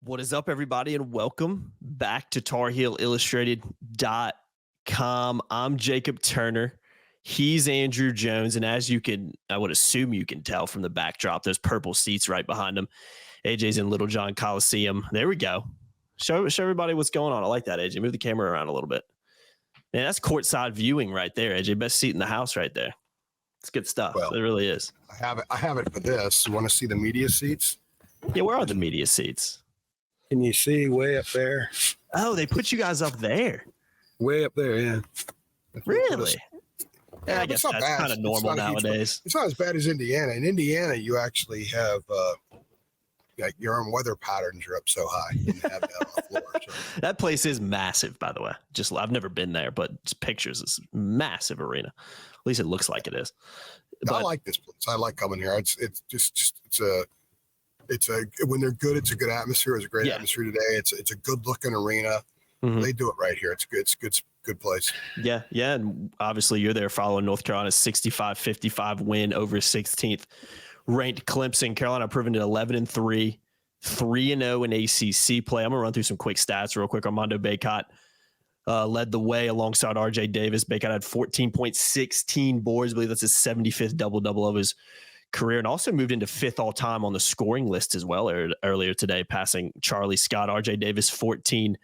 What is up, everybody, and welcome back to TarHeelIllustrated.com. I'm Jacob Turner. He's Andrew Jones, and as I would assume you can tell from the backdrop, those purple seats right behind him. AJ's in Little John Coliseum. There we go. Show everybody what's going on. I like that, AJ. Move the camera around a little bit. Man, that's courtside viewing right there, AJ. Best seat in the house right there. It's good stuff. Well, it really is. I have it for this. You want to see the media seats? Yeah, where are the media seats? Can you see way up there? Oh, they put you guys up there. Way up there, yeah. Really? Yeah, I guess that's kind of normal nowadays. It's not as bad as Indiana. In Indiana, you actually have your own weather patterns are up so high. You can have that on the floor. So. That place is massive, by the way. I've never been there, but just pictures. It's a massive arena. At least it looks like it is. But I like this place. I like coming here. It's when they're good, it's a good atmosphere. It's a great atmosphere today. It's a good looking arena. Mm-hmm. They do it right here. It's good place. Yeah. And obviously you're there following North Carolina's 65-55 win over 16th ranked Clemson. Carolina proven to 11-3, 3-0 in ACC play. I'm gonna run through some quick stats real quick. Armando Bacot led the way alongside RJ Davis. Bacot had 14.16 boards. I believe that's his 75th double-double of his career, and also moved into 5th all-time on the scoring list as well earlier today, passing Charlie Scott. RJ Davis 14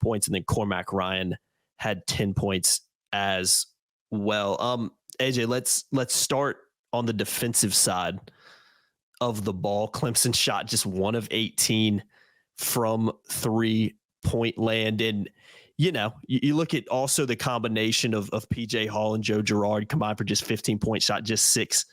points, and then Cormac Ryan had 10 points as well. AJ, let's start on the defensive side of the ball. Clemson shot just 1 of 18 from 3-point land, and you look at also the combination of PJ Hall and Joe Girard combined for just 15 points, shot just 6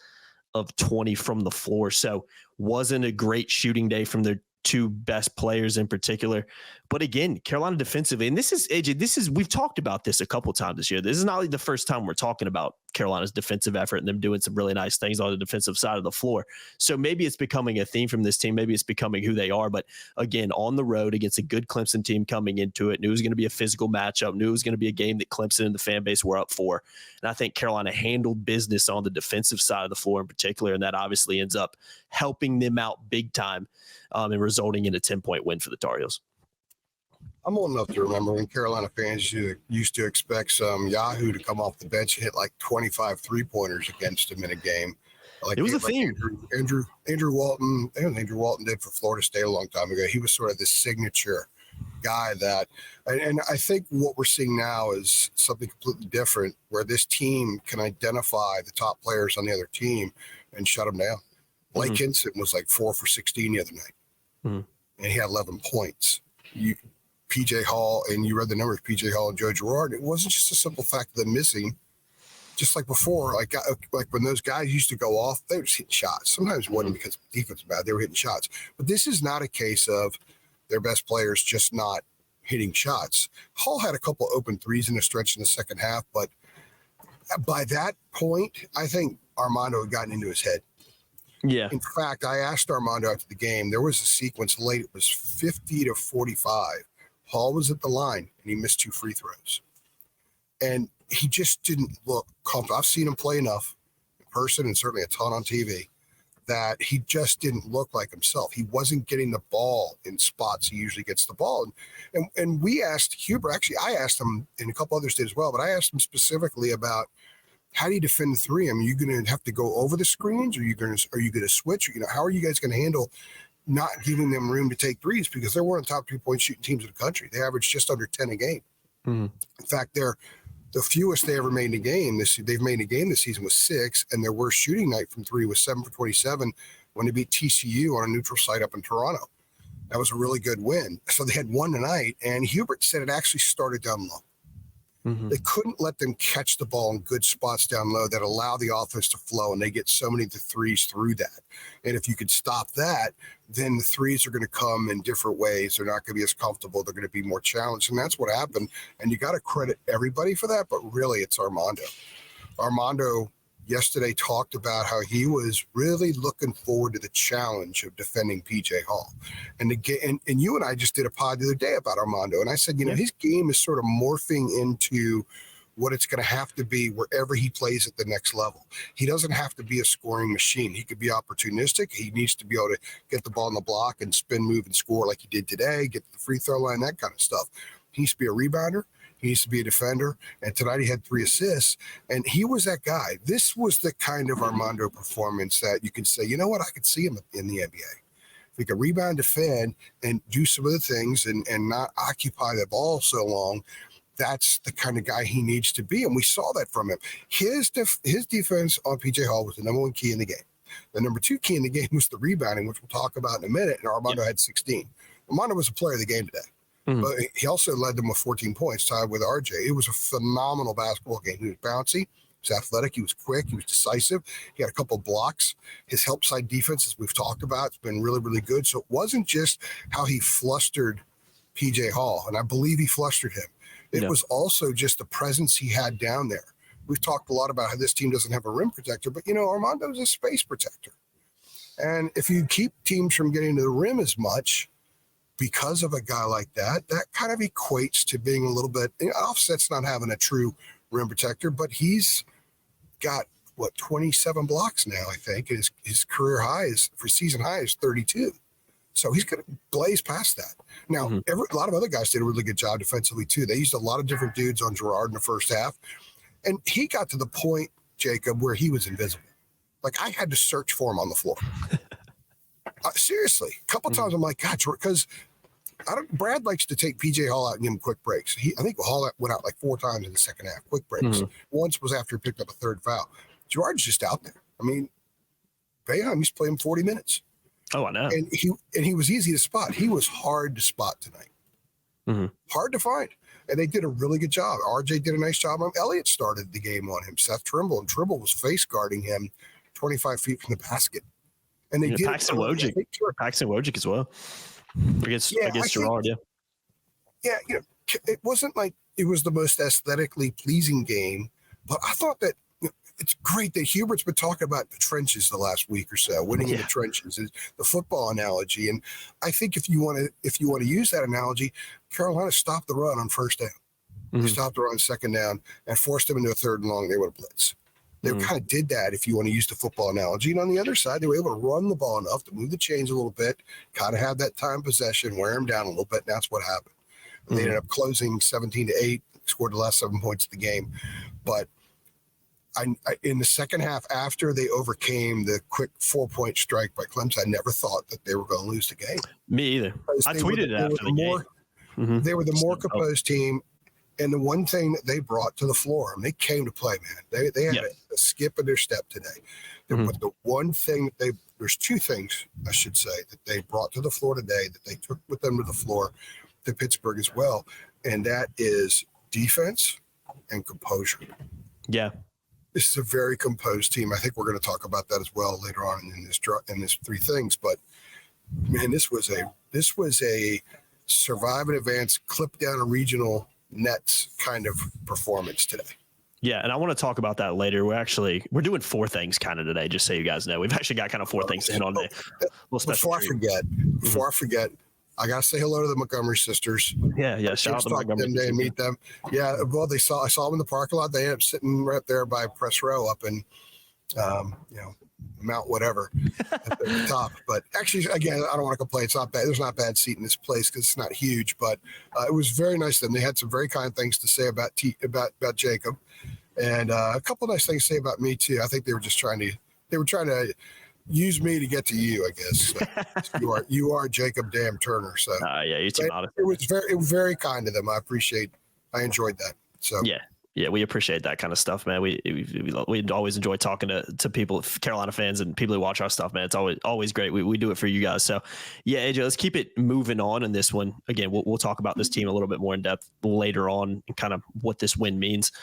of 20 from the floor. So wasn't a great shooting day from their two best players in particular. But again, Carolina defensively, and this is, AJ, we've talked about this a couple times this year. This is not like the first time we're talking about Carolina's defensive effort and them doing some really nice things on the defensive side of the floor. So maybe it's becoming a theme from this team. Maybe it's becoming who they are. But again, on the road against a good Clemson team coming into it, knew it was going to be a physical matchup, knew it was going to be a game that Clemson and the fan base were up for. And I think Carolina handled business on the defensive side of the floor in particular, and that obviously ends up helping them out big time and resulting in a 10-point win for the Tar Heels. I'm old enough to remember when Carolina fans used to expect some Yahoo to come off the bench and hit like 25 3-pointers against him in a game. Like it was a theme. Andrew Walton, Andrew Walton did for Florida State a long time ago. He was sort of this signature guy and I think what we're seeing now is something completely different, where this team can identify the top players on the other team and shut them down. Blake Hinson was like 4 for 16 the other night, and he had 11 points. PJ Hall, and you read the numbers, PJ Hall and Joe Girard. It wasn't just a simple fact of them missing. Just like before, like when those guys used to go off, they were just hitting shots. Sometimes it wasn't because defense was bad; they were hitting shots. But this is not a case of their best players just not hitting shots. Hall had a couple of open threes in a stretch in the second half, but by that point, I think Armando had gotten into his head. Yeah. In fact, I asked Armando after the game. There was a sequence late. It was 50-45. Hall was at the line, and he missed 2 free throws. And he just didn't look comfortable. I've seen him play enough in person and certainly a ton on TV that he just didn't look like himself. He wasn't getting the ball in spots he usually gets the ball. And we asked Huber, actually, I asked him, and a couple others did as well, but I asked him specifically about how do you defend the 3? I mean, you're going to have to go over the screens, or are you going to switch? How are you guys going to handle not giving them room to take threes, because they're one of the top 3-point shooting teams in the country. They average just under 10 a game. In fact, they're the fewest they ever made in a game. They've made in a game this season was 6, and their worst shooting night from 3 was 7 for 27 when they beat TCU on a neutral site up in Toronto. That was a really good win. So they had one tonight, and Hubert said it actually started down low. They couldn't let them catch the ball in good spots down low that allow the offense to flow, and they get so many of the threes through that. And if you could stop that, then the threes are going to come in different ways. They're not going to be as comfortable. They're going to be more challenged, and that's what happened. And you got to credit everybody for that, but really it's Armando. Armando yesterday talked about how he was really looking forward to the challenge of defending PJ Hall. And you and I just did a pod the other day about Armando. And I said, his game is sort of morphing into what it's going to have to be wherever he plays at the next level. He doesn't have to be a scoring machine. He could be opportunistic. He needs to be able to get the ball in the block and spin, move, and score like he did today, get to the free throw line, that kind of stuff. He needs to be a rebounder. He needs to be a defender. And tonight he had 3 assists, and he was that guy. This was the kind of Armando performance that you can say, you know what, I could see him in the NBA. If he could rebound, defend, and do some of the things and not occupy the ball so long, that's the kind of guy he needs to be. And we saw that from him. His defense on P.J. Hall was the number 1 key in the game. The number 2 key in the game was the rebounding, which we'll talk about in a minute, and Armando had 16. Armando was a player of the game today. Mm-hmm. But he also led them with 14 points, tied with RJ. It was a phenomenal basketball game. He was bouncy, he was athletic, he was quick, he was decisive. He had a couple of blocks. His help side defense, as we've talked about, it's been really, really good. So it wasn't just how he flustered P.J. Hall, and I believe he flustered him. It was also just the presence he had down there. We've talked a lot about how this team doesn't have a rim protector, but, Armando's a space protector. And if you keep teams from getting to the rim as much, because of a guy like that, that kind of equates to being a little bit, Offset's not having a true rim protector, but he's got 27 blocks now, I think. His career high for season high is 32. So he's going to blaze past that. Now, a lot of other guys did a really good job defensively too. They used a lot of different dudes on Gerard in the first half. And he got to the point, Jacob, where he was invisible. Like, I had to search for him on the floor. Seriously, a couple times I'm like, God, because Brad likes to take P.J. Hall out and give him quick breaks. I think Hall went out like 4 times in the second half, quick breaks. Once was after he picked up a 3rd foul. Gerard's just out there. I mean, Boeheim used to play him 40 minutes. Oh, I know. And he was easy to spot. He was hard to spot tonight. Hard to find. And they did a really good job. RJ did a nice job. Elliott started the game on him, Seth Trimble, and Trimble was face guarding him 25 feet from the basket. And they did Paxton Wojcik as well against Gerard. Yeah, it wasn't like it was the most aesthetically pleasing game, but I thought that it's great that Hubert's been talking about the trenches the last week or so, winning in the trenches is the football analogy. And I think if you want to use that analogy, Carolina stopped the run on first down. They stopped the run on second down and forced them into a 3rd and long. They would have blitzed. They kind of did that, if you want to use the football analogy. And on the other side, they were able to run the ball enough to move the chains a little bit, kind of have that time possession, wear them down a little bit, and that's what happened. They ended up closing 17-8, scored the last 7 points of the game. But in the second half, after they overcame the quick 4-point strike by Clemson, I never thought that they were going to lose the game. Me either. I tweeted it after the game. They were the more composed team. And the one thing that they brought to the floor, and they came to play, man. They had a skip in their step today. But the one thing there's 2 things, I should say, that they brought to the floor today that they took with them to the floor to Pittsburgh as well. And that is defense and composure. Yeah. This is a very composed team. I think we're going to talk about that as well later on in this 3 things. But man, this was a survive and advance, clip down a regional Nets kind of performance today. Yeah, and I want to talk about that later. We're doing 4 things kind of today, just so you guys know. We've actually got kind of 4 things to hit on today. Before I forget, I gotta say hello to the Montgomery sisters. Yeah. Shout out to the Montgomery sisters and meet them. Yeah, well, I saw them in the parking lot. They ended up sitting right there by press row up in, Mount whatever at the top. But actually, again, I don't want to complain. It's not bad. There's not a bad seat in this place because it's not huge. But it was very nice of them. They had some very kind things to say about Jacob, and a couple of nice things to say about me too. I think they were just trying to use me to get to you, I guess. So you are Jacob Dam Turner. So you too. It was very kind of them. I enjoyed that. So Yeah, we appreciate that kind of stuff, man. We always enjoy talking to people, Carolina fans and people who watch our stuff, man. It's always great. We do it for you guys. So, yeah, AJ, let's keep it moving on in this one. Again, we'll talk about this team a little bit more in depth later on and kind of what this win means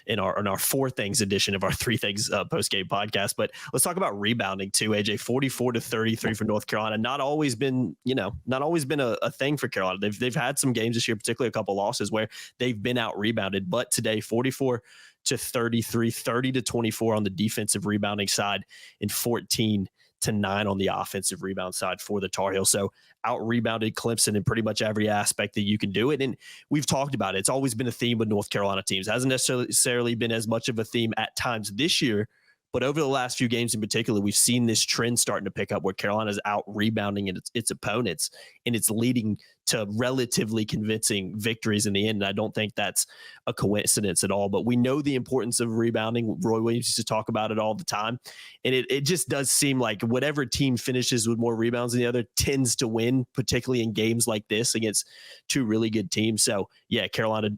in our 4 things edition of our 3 things post-game podcast. But let's talk about rebounding too, AJ. 44-33 for North Carolina. Not always been a thing for Carolina. They've had some games this year, particularly a couple losses where they've been out rebounded. But today, 44-33, 30-24 on the defensive rebounding side, and 14 to 9 on the offensive rebound side for the Tar Heels. So out rebounded Clemson in pretty much every aspect that you can do it. And we've talked about it. It's always been a theme with North Carolina teams. It hasn't necessarily been as much of a theme at times this year, but over the last few games in particular, we've seen this trend starting to pick up where Carolina's out rebounding its opponents, and it's leading to relatively convincing victories in the end. And I don't think that's a coincidence at all. But we know the importance of rebounding. Roy Williams used to talk about it all the time. And it just does seem like whatever team finishes with more rebounds than the other tends to win, particularly in games like this against two really good teams. So, yeah, Carolina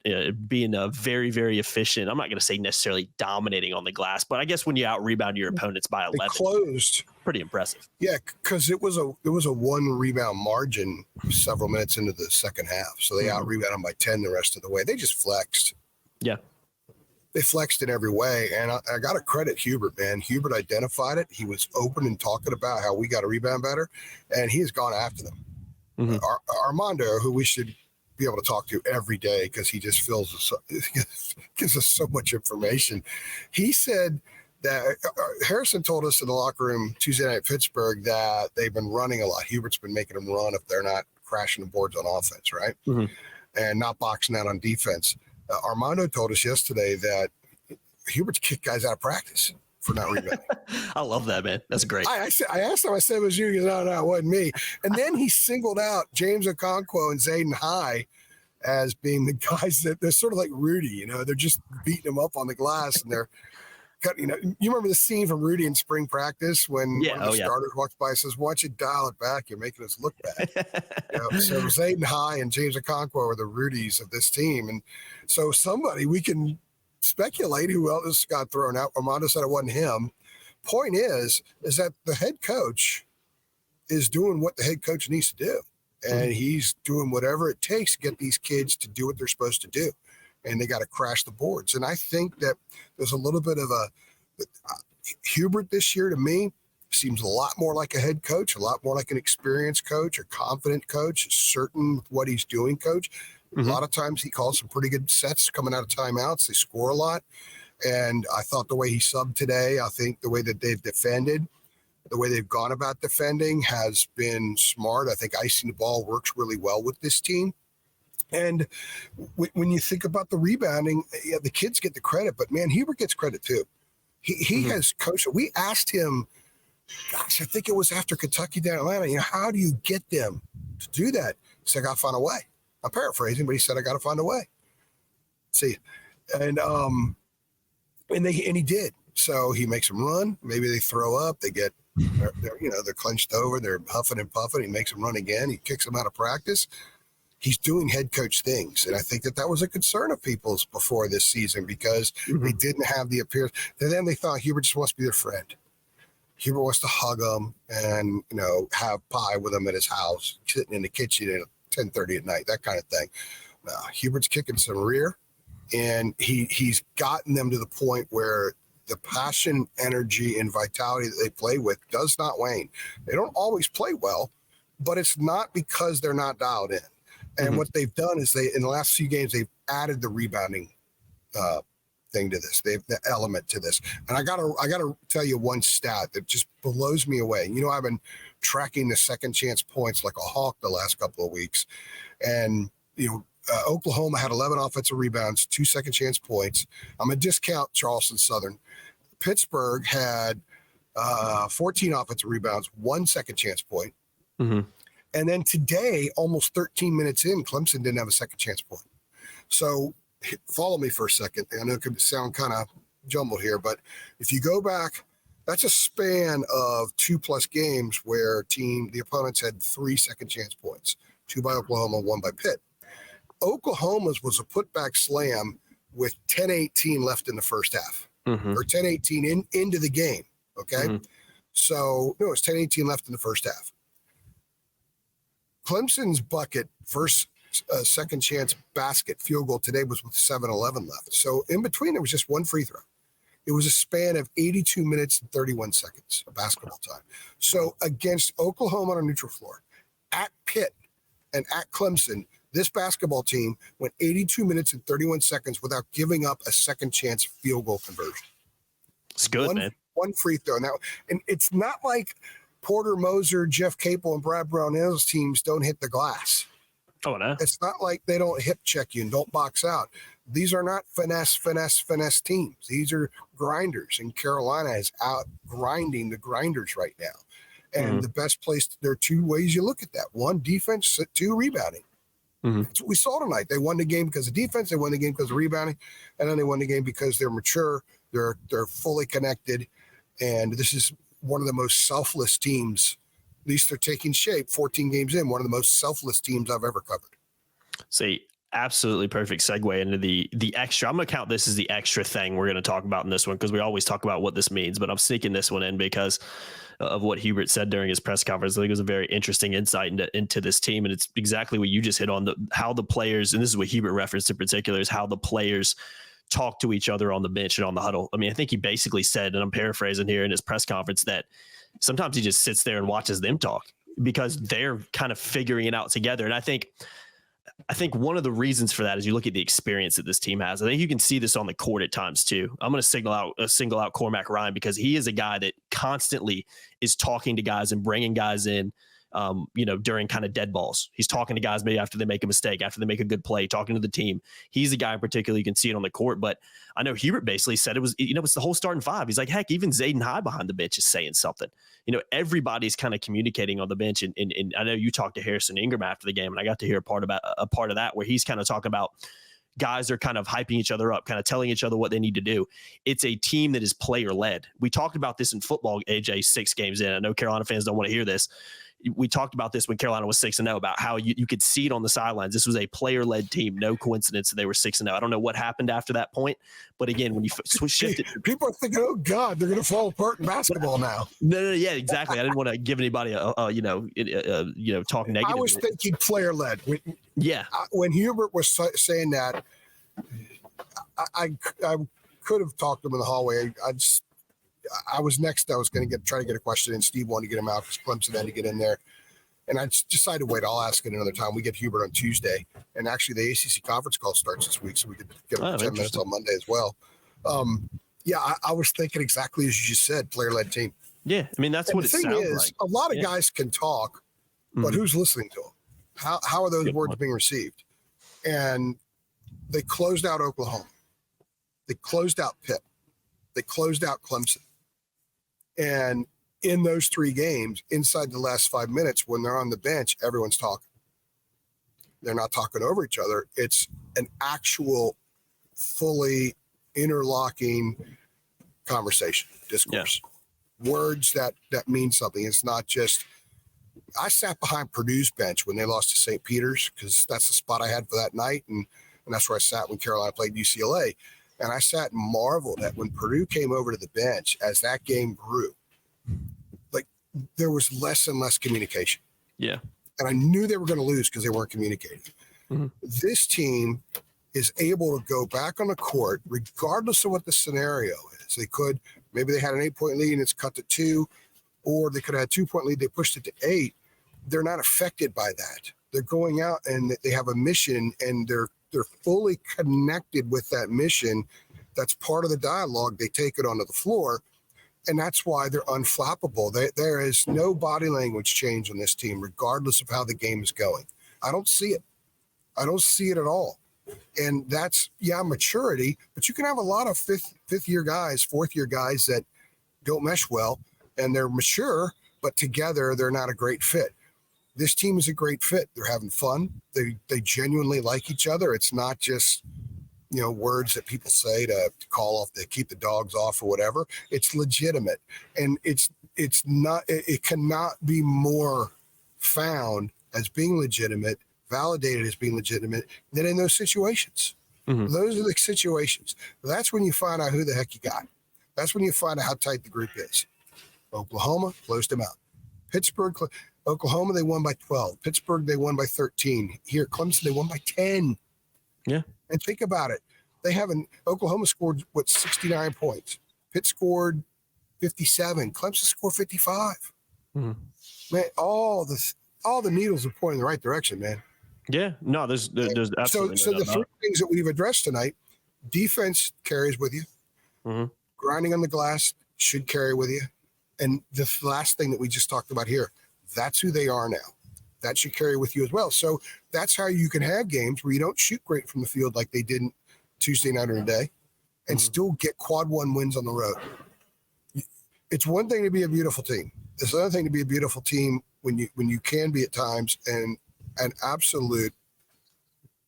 being a very, very efficient. I'm not going to say necessarily dominating on the glass, but I guess when you out rebound your opponents by 11, they closed. Pretty impressive. Yeah, because it was a one rebound margin several minutes into the second half. So they out rebounded by 10 the rest of the way. They just flexed. Yeah. They flexed in every way. And I got to credit Hubert, man. Hubert identified it. He was open and talking about how we got to rebound better, and he has gone after them. Armando, who we should be able to talk to every day because he just gives us so much information. He said that Harrison told us in the locker room Tuesday night at Pittsburgh that they've been running a lot. Hubert's been making them run if they're not crashing the boards on offense, right? And not boxing out on defense. Armando told us yesterday that Hubert's kicked guys out of practice for not rebounding. I love that, man. That's great. I asked him, I said, it was you? He goes, no, it wasn't me. And then he singled out James Okonkwo and Zayden High as being the guys that they're sort of like Rudy, they're just beating him up on the glass and they're cutting. You remember the scene from Rudy in spring practice when one of the starters walks by and says, "Why don't you dial it back? You're making us look bad." So Zayden High and James Okonkwo are the Rudies of this team. And so somebody, we can speculate who else got thrown out. Armando said it wasn't him. Point is that the head coach is doing what the head coach needs to do. And he's doing whatever it takes to get these kids to do what they're supposed to do. And they got to crash the boards. And I think that there's a little bit of Hubert this year to me seems a lot more like a head coach, a lot more like an experienced coach, a confident coach, certain with what he's doing coach. A lot of times he calls some pretty good sets coming out of timeouts. They score a lot. And I thought the way he subbed today, I think the way that they've defended, the way they've gone about defending has been smart. I think icing the ball works really well with this team. And when you think about the rebounding, the kids get the credit, but man, Hubert gets credit too. He has coached. We asked him, gosh, I think it was after Kentucky down Atlanta, how do you get them to do that? He said, I got to find a way. I'm paraphrasing, but he said, I got to find a way. See, and he did. So he makes them run. Maybe they throw up. They get, they're clenched over. They're huffing and puffing. He makes them run again. He kicks them out of practice. He's doing head coach things. And I think that was a concern of people's before this season because they didn't have the appearance. And then they thought Hubert just wants to be their friend. Hubert wants to hug them and, have pie with them at his house, sitting in the kitchen at 10:30 at night, that kind of thing. Hubert's kicking some rear, and he's gotten them to the point where the passion, energy, and vitality that they play with does not wane. They don't always play well, but it's not because they're not dialed in. And what they've done is in the last few games, they've added the rebounding thing to this. They've the element to this. And I gotta tell you one stat that just blows me away. I've been tracking the second chance points like a hawk the last couple of weeks. And, Oklahoma had 11 offensive rebounds, 2 second chance points. I'm going to discount Charleston Southern. Pittsburgh had 14 offensive rebounds, 1 second chance point. And then today, almost 13 minutes in, Clemson didn't have a second chance point. So follow me for a second. I know it could sound kind of jumbled here, but if you go back, that's a span of 2+ games where the opponents had 3 second chance points, 2 by Oklahoma, 1 by Pitt. Oklahoma's was a putback slam with 10:18 left in the first half, or 10:18 into the game. Okay. So no, it's 10:18 left in the first half. Clemson's bucket, first second chance basket field goal today was with 7:11 left. So in between, there was just 1 free throw. It was a span of 82 minutes and 31 seconds of basketball time. So against Oklahoma on a neutral floor, at Pitt and at Clemson, this basketball team went 82 minutes and 31 seconds without giving up a second chance field goal conversion. It's good, man. One free throw. Now, and it's not like Porter Moser, Jeff Capel, and Brad Brownell's teams don't hit the glass. Oh, no. It's not like they don't hip check you and don't box out. These are not finesse teams. These are grinders, and Carolina is out grinding the grinders right now. And the best place, there are two ways you look at that. One, defense, two, rebounding. That's what we saw tonight. They won the game because of defense. They won the game because of rebounding. And then they won the game because they're mature. They're fully connected. And this is one of the most selfless teams. At least they're taking shape 14 games in. One of the most selfless teams I've ever covered. See, absolutely perfect segue into the extra. I'm going to count this as the extra thing we're going to talk about in this one, because we always talk about what this means, but I'm sneaking this one in because of what Hubert said during his press conference. I think it was a very interesting insight into this team. And it's exactly what you just hit on, how the players, and this is what Hubert referenced in particular, is how the players talk to each other on the bench and on the huddle. I mean, I think he basically said, and I'm paraphrasing here in his press conference, that sometimes he just sits there and watches them talk because they're kind of figuring it out together. And I think one of the reasons for that is you look at the experience that this team has. I think you can see this on the court at times too. I'm going to single out Cormac Ryan, because he is a guy that constantly is talking to guys and bringing guys in, during kind of dead balls. He's talking to guys maybe after they make a mistake, after they make a good play, talking to the team. He's a guy in particular, you can see it on the court. But I know Hubert basically said it's the whole starting five. He's like, heck, even Zayden High behind the bench is saying something. Everybody's kind of communicating on the bench. And I know you talked to Harrison Ingram after the game, and I got to hear a part of that where he's kind of talking about guys are kind of hyping each other up, kind of telling each other what they need to do. It's a team that is player led. We talked about this in football, AJ, 6 games in. I know Carolina fans don't want to hear this. We talked about this when Carolina was 6-0, about how you could see it on the sidelines. This was a player-led team. No coincidence that they were 6-0. I don't know what happened after that point, but again, when you shifted, people are thinking, "Oh God, they're going to fall apart in basketball now." No, yeah, exactly. I didn't want to give anybody talk negative. I was thinking player-led. Yeah, when Hubert was saying that, I could have talked to him in the hallway. I was next. I was going to try to get a question, and Steve wanted to get him out because Clemson had to get in there. And I decided, wait, I'll ask it another time. We get Hubert on Tuesday, and actually the ACC conference call starts this week, so we could get 10 minutes on Monday as well. I was thinking exactly as you just said, player-led team. Yeah, I mean that's what it sounds like. A lot of guys can talk, but who's listening to them? How are those words being received? And they closed out Oklahoma. They closed out Pitt. They closed out Clemson. And in those 3 games, inside the last 5 minutes, when they're on the bench, everyone's talking. They're not talking over each other. It's an actual, fully interlocking conversation, discourse. Yeah. Words that mean something. It's not just – I sat behind Purdue's bench when they lost to St. Peter's, because that's the spot I had for that night, and that's where I sat when Carolina played UCLA. And I sat and marveled at when Purdue came over to the bench as that game grew. Like, there was less and less communication. Yeah. And I knew they were going to lose because they weren't communicating. This team is able to go back on the court, regardless of what the scenario is. Maybe they had an 8-point lead and it's cut to 2, or they could have had a 2-point lead, they pushed it to 8. They're not affected by that. They're going out and they have a mission, and they're fully connected with that mission. That's part of the dialogue. They take it onto the floor, and that's why they're unflappable. There is no body language change on this team, regardless of how the game is going. I don't see it. I don't see it at all. And that's, maturity, but you can have a lot of fifth-year guys, fourth-year guys that don't mesh well, and they're mature, but together they're not a great fit. This team is a great fit. They're having fun. They genuinely like each other. It's not just, words that people say to call off, to keep the dogs off or whatever. It's legitimate. And it cannot be more found as being legitimate, validated as being legitimate, than in those situations. Those are the situations. That's when you find out who the heck you got. That's when you find out how tight the group is. Oklahoma closed them out. Pittsburgh, Oklahoma, they won by 12. Pittsburgh, they won by 13. Here, Clemson, they won by 10. Yeah. And think about it. Oklahoma scored, 69 points. Pitt scored 57. Clemson scored 55. Man, all the needles are pointing in the right direction, man. Yeah. No, there's absolutely So the 3 things that we've addressed tonight: defense carries with you. Grinding on the glass should carry with you. And the last thing that we just talked about here, that's who they are now. That should carry with you as well. So that's how you can have games where you don't shoot great from the field like they didn't Tuesday night or today and still get quad one wins on the road. It's one thing to be a beautiful team. It's another thing to be a beautiful team when you can be at times and an absolute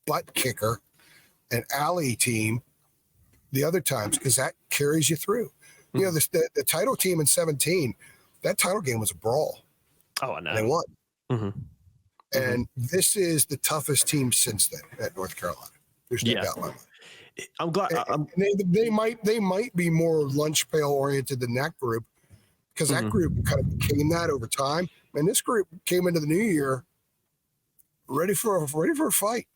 butt kicker, an alley team the other times, because that carries you through. You know, the title team in 17, that title game was a brawl. Oh, I know. And they won. And this is the toughest team since then at North Carolina. There's no doubt about it. I'm glad. They might be more lunch pail oriented than that group, because that group kind of became that over time. And this group came into the new year ready for a fight.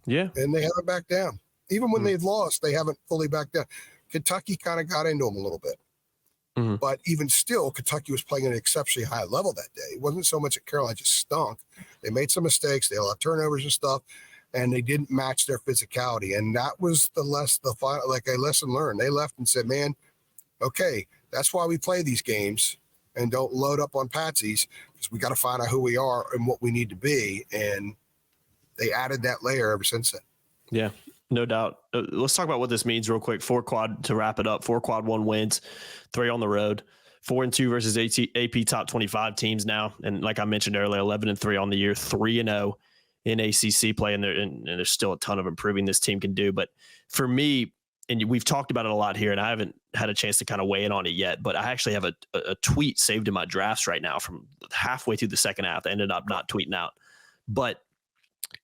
Yeah. And they haven't backed down. Even when they've lost, they haven't fully backed down. Kentucky kind of got into them a little bit. But even still, Kentucky was playing at an exceptionally high level that day. It wasn't so much that Carolina just stunk. They made some mistakes. They allowed turnovers and stuff, and they didn't match their physicality. And that was the final, like a lesson learned. They left and said, man, okay, that's why we play these games and don't load up on patsies, because we got to find out who we are and what we need to be. And they added that layer ever since then. Yeah. No doubt. Let's talk about what this means real quick. 4 quad to wrap it up. 4 quad 1 wins, 3 on the road, 4-2 versus AP top 25 teams now. And like I mentioned earlier, 11-3 on the year, 3-0 in ACC play. And there's still a ton of improving this team can do. But for me, and we've talked about it a lot here, and I haven't had a chance to kind of weigh in on it yet, but I actually have a tweet saved in my drafts right now from halfway through the second half. I ended up not tweeting out. But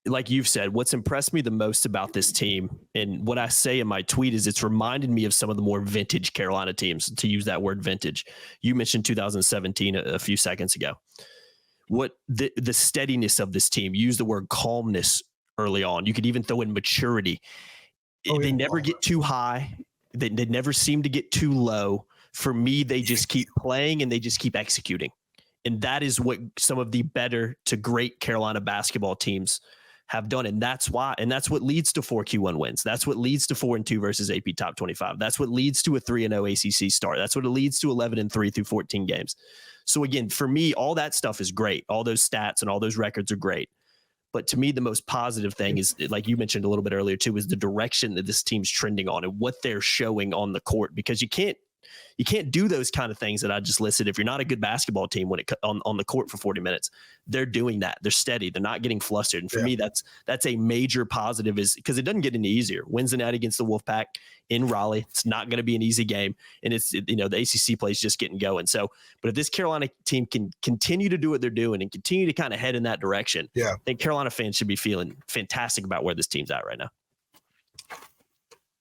like you've said, what's impressed me the most about this team, and what I say in my tweet, is it's reminded me of some of the more vintage Carolina teams, to use that word vintage. You mentioned 2017 a few seconds ago. What the steadiness of this team, use the word calmness early on. You could even throw in maturity. They never get too high. They never seem to get too low. For me, they just keep playing and they just keep executing. And that is what some of the better to great Carolina basketball teams have done. And that's why, and that's what leads to 4 Q1 wins. That's what leads to 4-2 versus AP top 25. That's what leads to a 3-0 ACC start. That's what it leads to 11-3 through 14 games. So again, for me, all that stuff is great. All those stats and all those records are great. But to me, the most positive thing is, like you mentioned a little bit earlier too, is the direction that this team's trending on and what they're showing on the court, because you can't do those kind of things that I just listed if you're not a good basketball team when it on the court for 40 minutes. They're doing that. They're steady. They're not getting flustered. And for me, that's a major positive, is because it doesn't get any easier. Wednesday night against the Wolfpack in Raleigh, it's not going to be an easy game. And the ACC play is just getting going. So, but if this Carolina team can continue to do what they're doing and continue to kind of head in that direction, I think Carolina fans should be feeling fantastic about where this team's at right now.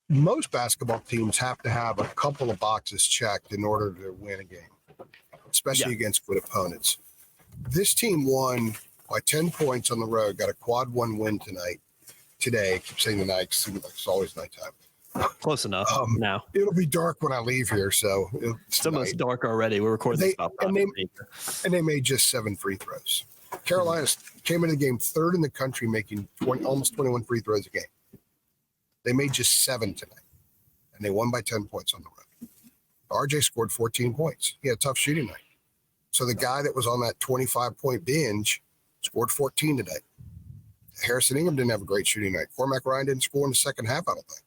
Most basketball teams have to have a couple of boxes checked in order to win a game, especially against good opponents. This team won by 10 points on the road, got a quad 1 win today. I keep saying tonight because it's always nighttime. Close enough now. It'll be dark when I leave here, so it's almost dark already. We're recording this about 5 and they made just 7 free throws. Carolina came into the game third in the country, making almost 21 free throws a game. They made just 7 tonight, and they won by 10 points on the road. RJ scored 14 points. He had a tough shooting night. So the guy that was on that 25-point binge scored 14 today. Harrison Ingram didn't have a great shooting night. Cormac Ryan didn't score in the second half, I don't think.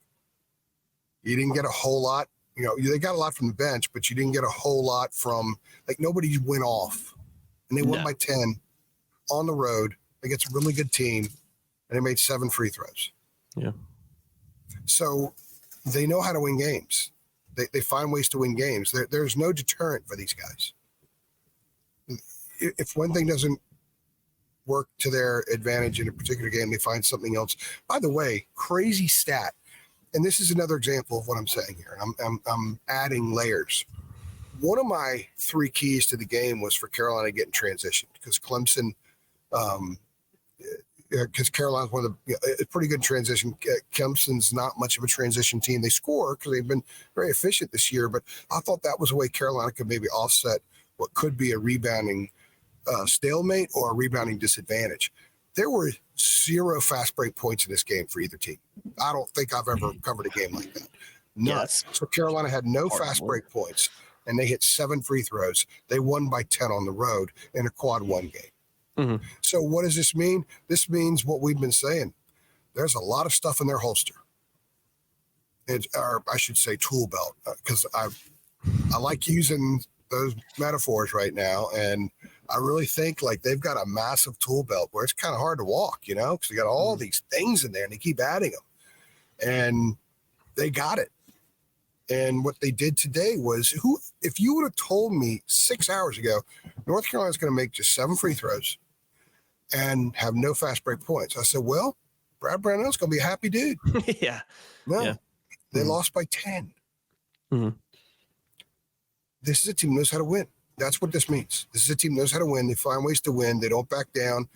You didn't get a whole lot. They got a lot from the bench, but you didn't get a whole lot from, nobody went off. And they won by 10 on the road against a really good team, and they made 7 free throws. Yeah. So they know how to win games. They find ways to win games. There's no deterrent for these guys. If one thing doesn't work to their advantage in a particular game, they find something else. By the way, crazy stat, and this is another example of what I'm saying here. I'm adding layers. One of my 3 keys to the game was for Carolina to get in transition, because Clemson because Carolina's one of a pretty good transition. Clemson's not much of a transition team. They score because they've been very efficient this year, but I thought that was a way Carolina could maybe offset what could be a rebounding stalemate or a rebounding disadvantage. There were 0 fast break points in this game for either team. I don't think I've ever covered a game like that. Nuts. So Carolina had no fast break points. and they hit 7 free throws. They won by 10 on the road in a quad 1 game. Mm-hmm. So what does this mean? This means what we've been saying. There's a lot of stuff in their holster. Or I should say tool belt, because I like using those metaphors right now. And I really think like they've got a massive tool belt where it's kind of hard to walk, because you got all these things in there and they keep adding them. And they got it. And what they did today was, if you would have told me 6 hours ago, North Carolina's going to make just 7 free throws and have no fast break points, I said, well, Brad Brownell's going to be a happy dude. Yeah. No, yeah. They lost by 10. Mm-hmm. This is a team that knows how to win. That's what this means. This is a team that knows how to win. They find ways to win. They don't back down.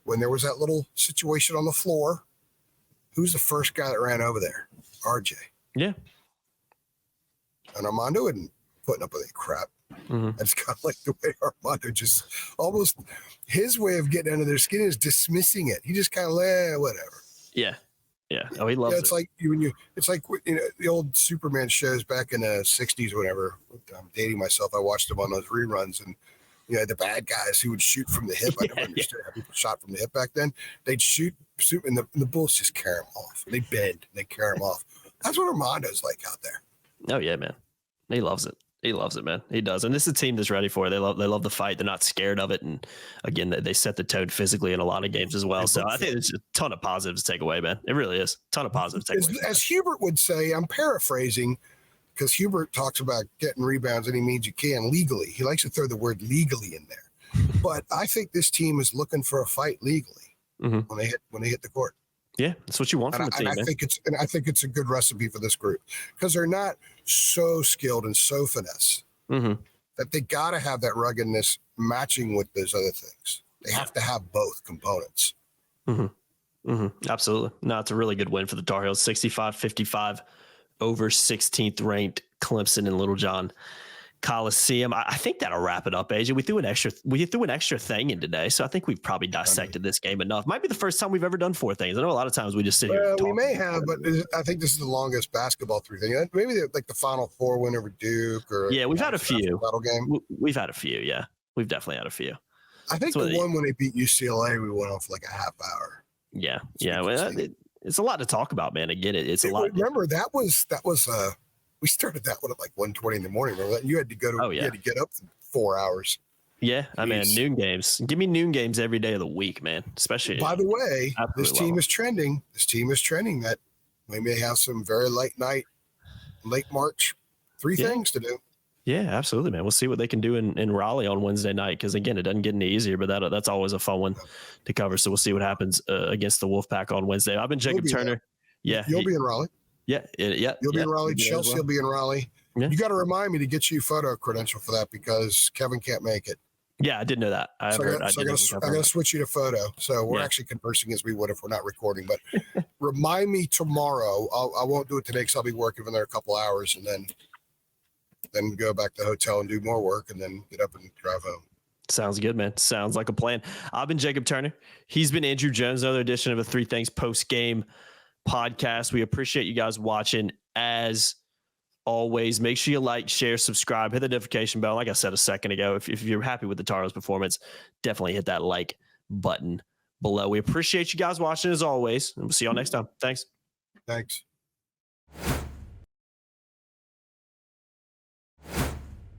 When there was that little situation on the floor, who's the first guy that ran over there? RJ. Yeah. And Armando isn't putting up with any crap. Mm-hmm. I just kind of like the way Armando just almost his way of getting under their skin is dismissing it. He just kind of whatever. Yeah. Yeah. Oh, he loves it. It's like it's like the old Superman shows back in the 60s, whatever. I'm dating myself. I watched them on those reruns, and the bad guys who would shoot from the hip. I never understood how people shot from the hip back then. They'd shoot, and the Bulls just carry them off. They bend, and they carry them off. That's what Armando's like out there. Oh yeah, man. He loves it. He loves it, man. He does. And this is a team that's ready for it. They love the fight. They're not scared of it. And again, they set the tone physically in a lot of games as well. So I think there's a ton of positives to take away, man. It really is. A ton of positives to take away. As Hubert would say, I'm paraphrasing, because Hubert talks about getting rebounds and he means you can legally. He likes to throw the word legally in there. But I think this team is looking for a fight legally when they hit the court. Yeah, that's what you want from the team. I think it's a good recipe for this group, because they're not so skilled and so finesse that they got to have that ruggedness matching with those other things. They have to have both components. Absolutely. No, it's a really good win for the Tar Heels. 65-55 over 16th ranked Clemson and Littlejohn Coliseum. I think that'll wrap it up, AJ. We threw an extra thing in today, so I think we've probably dissected this game enough. Might be the first time we've ever done 4 things. I know a lot of times we just sit here. We may have, but I think this is the longest basketball 3 thing. Maybe like the Final Four win over Duke, or we've had a few. Battle game. We've had a few. Yeah, we've definitely had a few. I think the one when they beat UCLA, we went on for like a half hour. Yeah. Well, it's a lot to talk about, man. I get it. It's a lot. Remember that was we started that one at like 1:20 in the morning. Remember that? You had to go to. You had to get up for 4 hours. Yeah, I mean, noon games. Give me noon games every day of the week, man. Especially. By the way, this team is trending. This team is trending that we may have some very late March 3 things to do. Yeah, absolutely, man. We'll see what they can do in Raleigh on Wednesday night, because again, it doesn't get any easier, but that's always a fun one to cover. So we'll see what happens against the Wolfpack on Wednesday. I've been Jacob Turner. Yeah, you'll be in Raleigh. Yeah. You'll be in Raleigh. Chelsea will be in Raleigh. Yeah. You got to remind me to get you a photo credential for that, because Kevin can't make it. Yeah, I didn't know that. I got to switch you to photo. So we're actually conversing as we would if we're not recording. But remind me tomorrow. I won't do it today because I'll be working for there a couple hours, and then go back to the hotel and do more work, and then get up and drive home. Sounds good, man. Sounds like a plan. I've been Jacob Turner. He's been Andrew Jones. Another edition of a 3 Things post game podcast. We appreciate you guys watching. As always, make sure you like, share, subscribe, hit the notification bell. Like I said a second ago, if you're happy with the Tar Heels performance, definitely hit that like button below. We appreciate you guys watching as always, and we'll see y'all next time. Thanks.